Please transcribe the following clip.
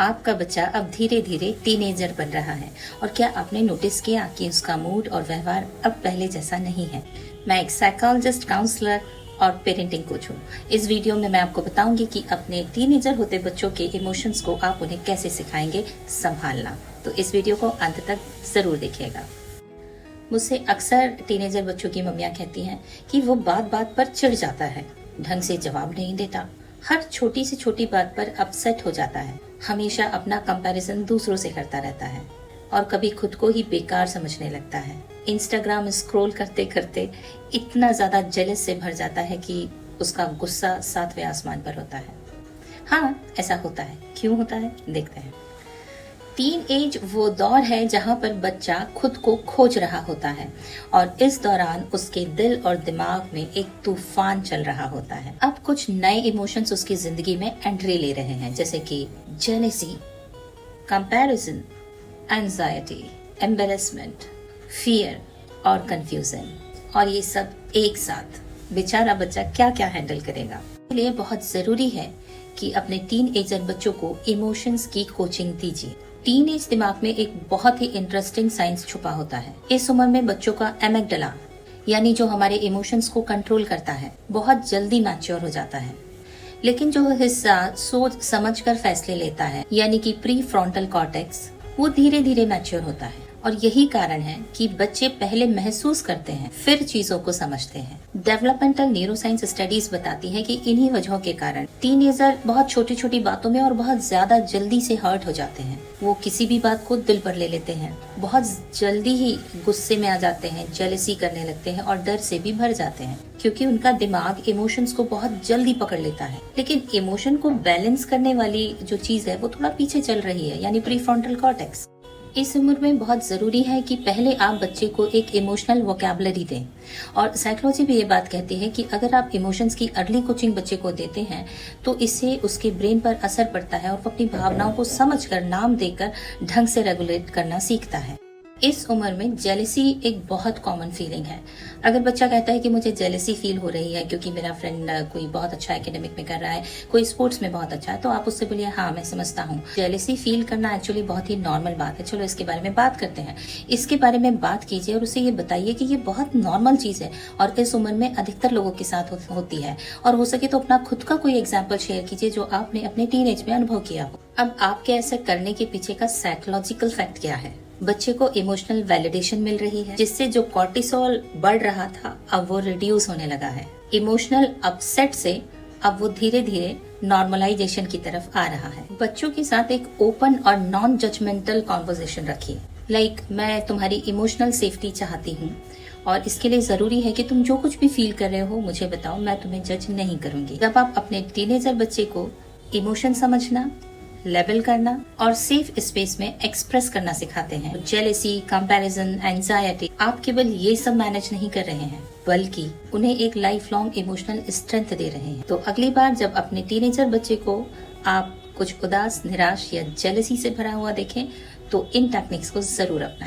आपका बच्चा अब धीरे धीरे टीनेजर बन रहा है और क्या आपने नोटिस किया कि उसका मूड और व्यवहार अब पहले जैसा नहीं है। मैं एक साइकोलॉजिस्ट, काउंसलर और पेरेंटिंग कोच हूँ। इस वीडियो में मैं आपको बताऊंगी कि अपने टीनेजर होते बच्चों के इमोशंस को आप उन्हें कैसे सिखाएंगे संभालना। तो इस वीडियो को अंत तक जरूर देखिएगा। मुझसे अक्सर टीनेजर बच्चों की मम्मियाँ कहती हैं कि वो बात बात पर चिढ़ जाता है, ढंग से जवाब नहीं देता, हर छोटी से छोटी बात पर अपसेट हो जाता है, हमेशा अपना कंपैरिजन दूसरों से करता रहता है और कभी खुद को ही बेकार समझने लगता है। इंस्टाग्राम स्क्रॉल करते करते इतना ज्यादा जेलस से भर जाता है कि उसका गुस्सा 7वें आसमान पर होता है। हाँ, ऐसा होता है। क्यों होता है, देखते हैं। टीन एज वो दौर है जहाँ पर बच्चा खुद को खोज रहा होता है और इस दौरान उसके दिल और दिमाग में एक तूफान चल रहा होता है। अब कुछ नए इमोशंस उसकी जिंदगी में एंट्री ले रहे हैं, जैसे कि jealousy, comparison, anxiety, embarrassment, fear और कंफ्यूजन। और ये सब एक साथ बेचारा बच्चा क्या क्या हैंडल करेगा। इसलिए बहुत जरूरी है कि अपने टीन एजर बच्चों को इमोशंस की कोचिंग दीजिए। टीन एज दिमाग में एक बहुत ही इंटरेस्टिंग साइंस छुपा होता है। इस उम्र में बच्चों का एमिगडाला, यानी जो हमारे इमोशंस को कंट्रोल करता है, बहुत जल्दी मैच्योर हो जाता है। लेकिन जो हिस्सा सोच समझ कर फैसले लेता है, यानी कि प्री फ्रंटल कॉर्टेक्स, वो धीरे धीरे मैच्योर होता है। और यही कारण है कि बच्चे पहले महसूस करते हैं, फिर चीजों को समझते हैं। डेवलपमेंटल न्यूरोसाइंस स्टडीज बताती है कि इन्हीं वजहों के कारण टीनेजर बहुत छोटी छोटी बातों में और बहुत ज्यादा जल्दी से हर्ट हो जाते हैं। वो किसी भी बात को दिल पर ले लेते हैं, बहुत जल्दी ही गुस्से में आ जाते हैं, जेलसी करने लगते हैं और डर से भी भर जाते हैं, क्योंकि उनका दिमाग इमोशंस को बहुत जल्दी पकड़ लेता है। लेकिन इमोशन को बैलेंस करने वाली जो चीज है वो थोड़ा पीछे चल रही है, यानी प्री फ्रंटल कॉर्टेक्स। इस उम्र में बहुत जरूरी है कि पहले आप बच्चे को एक इमोशनल वोकैबुलरी दें। और साइकोलॉजी भी ये बात कहती है कि अगर आप इमोशंस की अर्ली कोचिंग बच्चे को देते हैं तो इससे उसके ब्रेन पर असर पड़ता है और वो अपनी भावनाओं को समझकर, नाम देकर ढंग से रेगुलेट करना सीखता है। इस उम्र में जेलसी एक बहुत कॉमन फीलिंग है। अगर बच्चा कहता है कि मुझे जेलसी फील हो रही है क्योंकि मेरा फ्रेंड कोई बहुत अच्छा एकेडमिक में कर रहा है, कोई स्पोर्ट्स में बहुत अच्छा है, तो आप उससे बोलिए हाँ मैं समझता हूँ, जेलसी फील करना एक्चुअली बहुत ही नॉर्मल बात है, चलो इसके बारे में बात करते हैं। इसके बारे में बात कीजिए और उसे ये बताइए कि ये बहुत नॉर्मल चीज है और इस उम्र में अधिकतर लोगों के साथ होती है। और हो सके तो अपना खुद का कोई एग्जाम्पल शेयर कीजिए जो आपने अपने टीनेज में अनुभव किया हो। अब आपके ऐसे करने के पीछे का साइकोलॉजिकल फैक्ट क्या है? बच्चे को इमोशनल वैलिडेशन मिल रही है, जिससे जो कॉर्टिसोल बढ़ रहा था अब वो रिड्यूस होने लगा है। इमोशनल अपसेट से अब वो धीरे धीरे नॉर्मलाइजेशन की तरफ आ रहा है। बच्चों के साथ एक ओपन और नॉन जजमेंटल कॉन्वर्सेशन रखिए। लाइक मैं तुम्हारी इमोशनल सेफ्टी चाहती हूँ और इसके लिए जरूरी है कि तुम जो कुछ भी फील कर रहे हो मुझे बताओ, मैं तुम्हें जज नहीं करूंगी। जब आप अपने टीनेजर बच्चे को इमोशन समझना, लेबल करना और सेफ स्पेस में एक्सप्रेस करना सिखाते हैं, जेलेसी, कंपैरिजन, एंजाइटी, आप केवल ये सब मैनेज नहीं कर रहे हैं बल्कि उन्हें एक लाइफ लॉन्ग इमोशनल स्ट्रेंथ दे रहे हैं। तो अगली बार जब अपने टीनेजर बच्चे को आप कुछ उदास, निराश या जेलेसी से भरा हुआ देखें तो इन टेक्निक्स को जरूर अपनाएं।